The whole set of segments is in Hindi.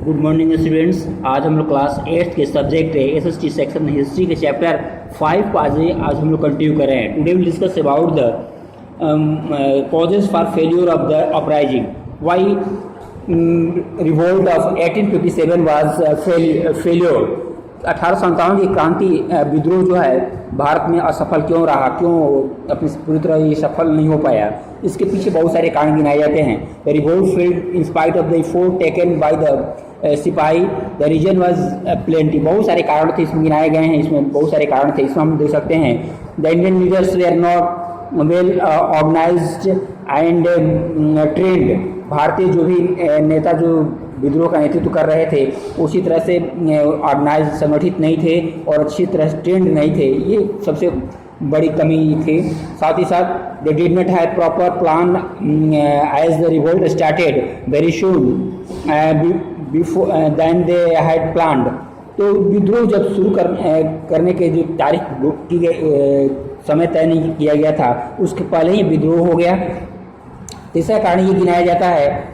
Good morning students. आज हम लोग क्लास 8 के सब्जेक्ट है एसएसटी सेक्शन हिस्ट्री के चैप्टर 5 को आज हम लोग कंटिन्यू कर रहे हैं। Today will discuss about the causes for failure of the uprising, why revolt of 1857 was failure. 1857 की क्रांति विद्रोह जो है भारत में असफल क्यों रहा, क्यों अपनी पूरी तरह ये सफल नहीं हो पाया, इसके पीछे बहुत सारे कारण गिनाए जाते हैं। The revolt failed in spite of the effort taken by the सिपाही, द रीजन वाज प्लेंटी। बहुत सारे कारण थे इसमें गिनाए गए हैं, इसमें बहुत सारे कारण थे, इसमें हम देख सकते हैं the Indian leaders they are not well organised and trained. भारतीय जो भी नेता जो विद्रोह का नेतृत्व कर रहे थे उसी तरह से ऑर्गेनाइज संगठित नहीं थे और अच्छी तरह से ट्रेंड नहीं थे, ये सबसे बड़ी कमी थी। साथ ही साथ they did not have proper plan as the revolt started very soon before than they had planned. तो विद्रोह जब शुरू करने के जो तारीख की गई समय तय नहीं किया गया था उसके पहले ही विद्रोह हो गया। तीसरा कारण ये गिनाया जाता है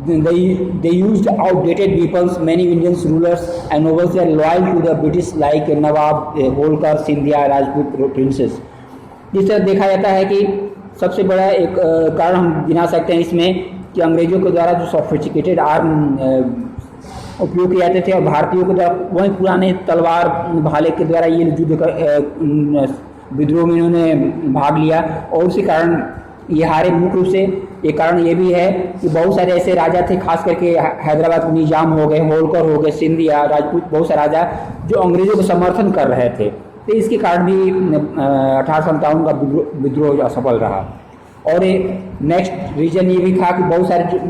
they used outdated weapons. Many Indian rulers and nobles were loyal to the British like Nawab, Holkar, Sindhia, Rajput princes. जिस तरह देखा जाता है कि सबसे बड़ा एक कारण हम गिना सकते हैं इसमें कि अंग्रेजों के द्वारा जो सोफिस्टिकेटेड आर्म उपयोग किए जाते थे और भारतीयों के द्वारा वही पुराने तलवार भाले के द्वारा ये युद्ध विद्रोह में इन्होंने भाग लिया और उसी कारण ये हारे। मुख्य रूप से एक कारण ये भी है कि बहुत सारे ऐसे राजा थे, खास करके हैदराबाद के निजाम हो गए, होलकर हो गए, सिंधिया, राजपूत, बहुत सारे राजा जो अंग्रेजों को समर्थन कर रहे थे। तो इसके कारण भी 1857 का विद्रोह असफल रहा। और नेक्स्ट रीजन ये भी था कि बहुत सारे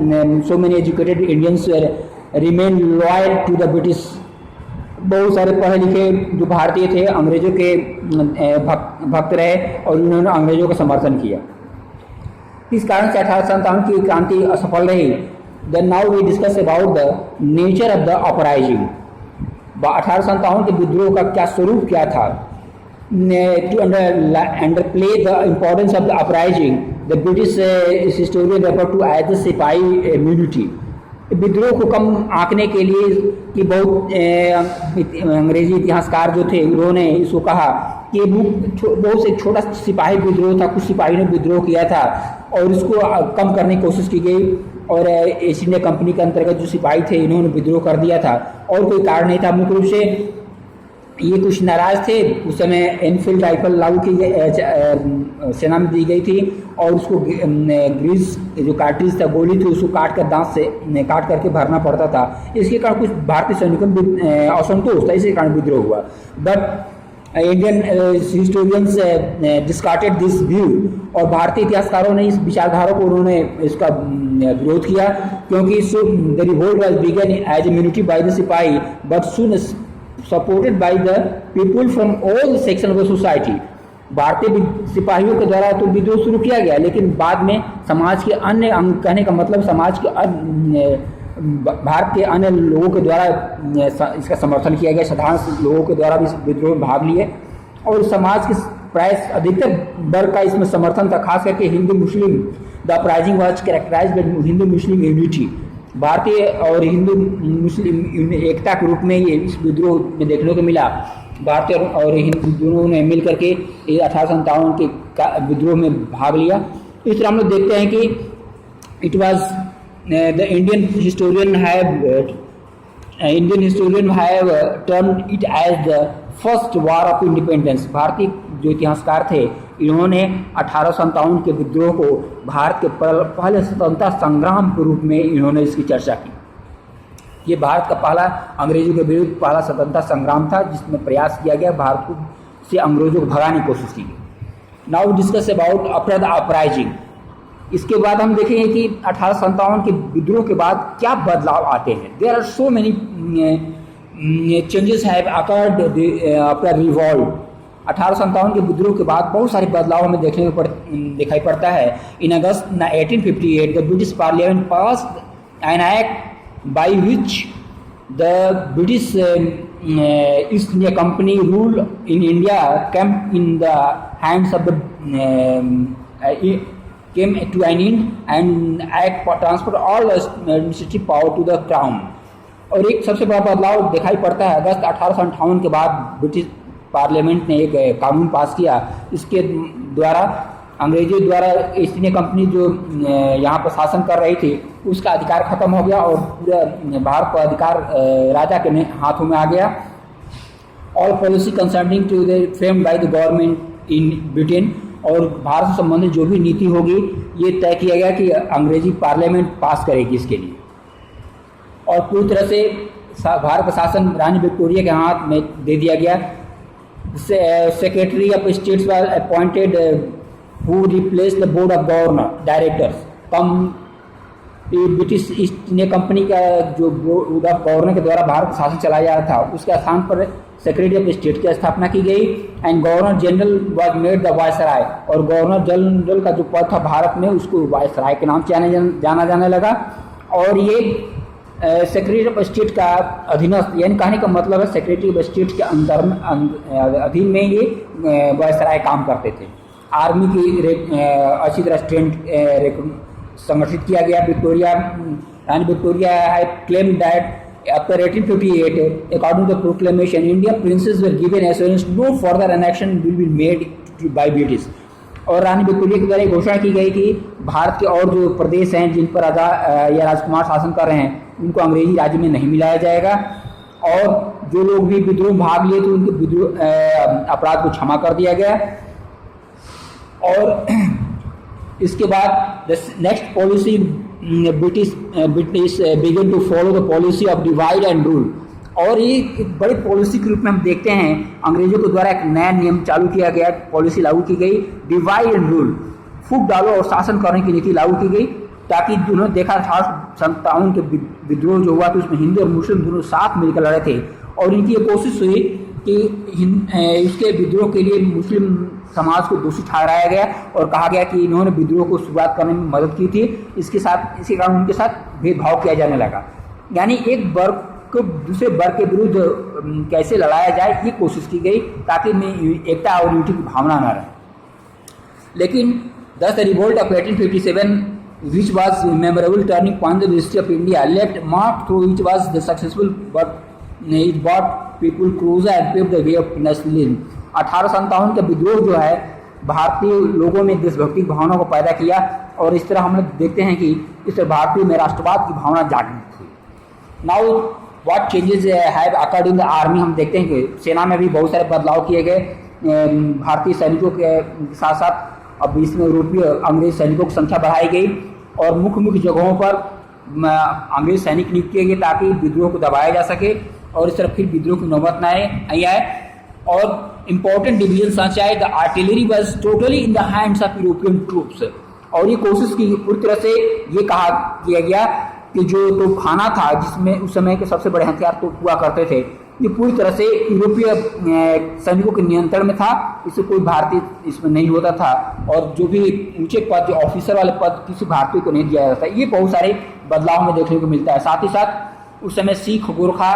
so many educated Indians remain loyal to the British. बहुत सारे पढ़े लिखे जो भारतीय थे अंग्रेजों के भक्त रहे और उन्होंने अंग्रेजों का समर्थन किया। इस कारण से 1857 की क्रांति असफल रही। Then now we discuss about the nature of the uprising. 1857 के विद्रोह का क्या स्वरूप क्या था। To underplay the importance of the uprising the British historian refer to as the sipahi immunity. विद्रोह को कम आंकने के लिए कि बहुत अंग्रेजी इतिहासकार जो थे उन्होंने इसको कहा कि बहुत से छोटा सिपाही विद्रोह था, कुछ सिपाही ने विद्रोह किया था और इसको कम करने की कोशिश की गई और ईस्ट इंडिया कंपनी के अंतर्गत जो सिपाही थे इन्होंने विद्रोह कर दिया था और कोई कारण नहीं था। मुख्य रूप से ये कुछ नाराज थे। उस समय एनफील्ड राइफल लागू की गई, सेना में दी गई थी और उसको ग्रीस जो कार्ट्रिज था, गोली थी, उसको काट कर दांत से काट करके भरना पड़ता था। इसके कारण कुछ भारतीय सैनिकों में असंतोष था, इसी कारण विद्रोह हुआ। But Indian historians discarded this view. और भारतीय इतिहासकारों ने इस विचारधारा को उन्होंने इसका विरोध किया क्योंकि the revolt was began as immunity by the sipahi but soon supported by the people from all section of the society. भारतीय सिपाहियों के द्वारा तो विद्रोह शुरू किया गया लेकिन बाद में समाज के अन्य अंग, कहने का मतलब समाज के भारत के अन्य लोगों के द्वारा इसका समर्थन किया गया। साधारण लोगों के द्वारा भी इस विद्रोह में भाग लिए और समाज के प्राय अधिकतर वर्ग का इसमें समर्थन था, खास करके Hindu Muslim. The uprising was characterised by Hindu Muslim unity. भारतीय और हिंदू मुस्लिम एकता के रूप में ये इस विद्रोह में देखने को मिला। भारतीय और हिंदू दोनों ने मिल करके 1857 के विद्रोह में भाग लिया। इस तरह हम लोग देखते हैं कि it was the Indian historian have termed it as the first war of independence. भारतीय जो इतिहासकार थे इन्होंने 1857 के विद्रोह को भारत के पहले स्वतंत्रता संग्राम के रूप में इन्होंने इसकी चर्चा की। ये भारत का पहला अंग्रेजों के विरुद्ध पहला स्वतंत्रता संग्राम था जिसमें प्रयास किया गया भारत को से अंग्रेजों को भगाने की कोशिश की गई। Now discuss about after the uprising. इसके बाद हम देखेंगे कि 1857 के विद्रोह के बाद क्या बदलाव आते हैं। There are so many changes have occurred after revolt. 1857 के विद्रोह के बाद बहुत सारे बदलाव हमें देखने को दिखाई पड़ता है। इन अगस्त 1858 the British parliament passed an act by which the British east India company rule in India came in the hands of the came to an end and act for transfer all administrative power to the crown. और एक सबसे बड़ा बदलाव दिखाई पड़ता है अगस्त 1858 के बाद ब्रिटिश पार्लियामेंट ने एक कानून पास किया। इसके द्वारा अंग्रेजों द्वारा ईस्ट इंडिया कंपनी जो यहाँ पर शासन कर रही थी उसका अधिकार खत्म हो गया और पूरा भारत का अधिकार राजा के हाथों में आ गया। All policy concerning to the framed by the government in Britain, और भारत से संबंधित जो भी नीति होगी ये तय किया गया कि अंग्रेजी पार्लियामेंट पास करेगी इसके लिए। और पूरी तरह से भारत का शासन रानी विक्टोरिया के हाथ में दे दिया गया। Secretary of states was appointed who replace the board of governor directors. Come British east India company का जो बोर्ड ऑफ गवर्नर के द्वारा भारत का शासन चलाया जा रहा था उसके स्थान पर सेक्रेटरी ऑफ स्टेट की स्थापना की गई। And governor general was made the viceroy, और गवर्नर जनरल का जो पद था भारत में उसको वायसराय के नाम से जाना जाने लगा। और ये सेक्रेटरी ऑफ स्टेट का अधीनस्थ, यानी कहने का मतलब है सेक्रेटरी ऑफ स्टेट के अधीन में ये वायसराय काम करते थे। आर्मी की अच्छी तरह स्ट्रेंथ संगठित किया गया। रानी Victoria had claimed that after 1858 according to proclamation India princes were given assurance no further annexation will be made by British. और रानी विक्टोरिया के द्वारा घोषणा की गई कि भारत के और जो प्रदेश हैं जिन पर राजा या राजकुमार शासन कर रहे हैं उनको अंग्रेजी राज्य में नहीं मिलाया जाएगा, और जो लोग भी विद्रोह में भाग लिए थे उनके विद्रोह अपराध को क्षमा कर दिया गया। और इसके बाद next policy British begin to follow the policy of divide and rule. और ये एक बड़ी पॉलिसी के रूप में हम देखते हैं अंग्रेजों के द्वारा एक नया नियम चालू किया गया, पॉलिसी लागू की गई, डिवाइड एंड रूल, फूट डालो और शासन करने की नीति लागू की गई, ताकि उन्होंने देखा 1857 के विद्रोह जो हुआ तो उसमें हिंदू और मुस्लिम दोनों साथ मिलकर लड़े थे। और इनकी ये कोशिश हुई कि इसके विद्रोह के लिए मुस्लिम समाज को दोषी ठहराया गया और कहा गया कि इन्होंने विद्रोह को शुरुआत करने में मदद की थी, इसी कारण उनके साथ भेदभाव किया जाने लगा। यानी एक वर्ग को दूसरे वर्ग के विरुद्ध कैसे लड़ाया जाए ये कोशिश की गई ताकि एकता और यूनिटी की भावना न रहे। लेकिन the revolt of 1857 which was a memorable turning point in the history of India left mark through which was the successful but it brought people closer and paved the way of nationalism। 1857 का विद्रोह जो है भारतीय लोगों में देशभक्ति की भावना को पैदा किया और इस तरह हम लोग देखते हैं कि इस भारतीय में राष्ट्रवाद की भावना जागृत हुई। Now what changes have occurred in the army, हम देखते हैं कि सेना में भी बहुत सारे बदलाव किए गए। भारतीय सैनिकों के साथ साथ अब इसमें यूरोपीय अंग्रेज सैनिकों की संख्या बढ़ाई गई और मुख्य मुख्य जगहों पर अंग्रेज सैनिक नियुक्त किए गए ताकि विद्रोह को दबाया जा सके और इस तरह फिर विद्रोह की नौबत न आए। और इम्पोर्टेंट डिवीजन सच आए the artillery was totally in the hands of European troops. और ये कोशिश की पूरी तरह से ये कहा किया गया कि जो तोपखाना था जिसमें उस समय के सबसे बड़े हथियार तो हुआ करते थे ये पूरी तरह से यूरोपीय सैनिकों के नियंत्रण में था, इससे कोई भारतीय इसमें नहीं होता था और जो भी ऊंचे पद जो ऑफिसर वाले पद किसी भारतीय को नहीं दिया जाता। ये बहुत सारे बदलाव में देखने को मिलता है। साथ ही साथ उस समय सिख, गोरखा,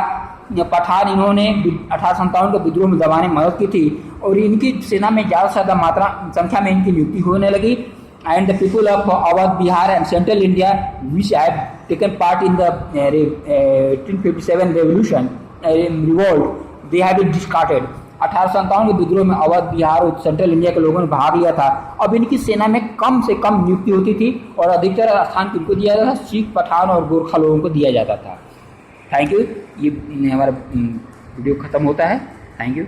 पठान इन्होंने 1857 के विद्रोह में दबाने में मदद की थी और इनकी सेना में ज़्यादा से ज़्यादा मात्रा संख्या में इनकी नियुक्ति होने लगी। and the people of Awadh, Bihar and Central India which have taken part in the 1857 revolution revolt, they have been discarded। 1857 के विद्रोह में अवध, बिहार और सेंट्रल इंडिया के लोगों ने भाग लिया था। अब इनकी सेना में कम से कम नियुक्ति होती थी और अधिकतर स्थान किनको दिया जाता था, सिख, पठान और गोरखा लोगों को दिया जाता था। Thank you. ये हमारा वीडियो खत्म होता है। Thank you.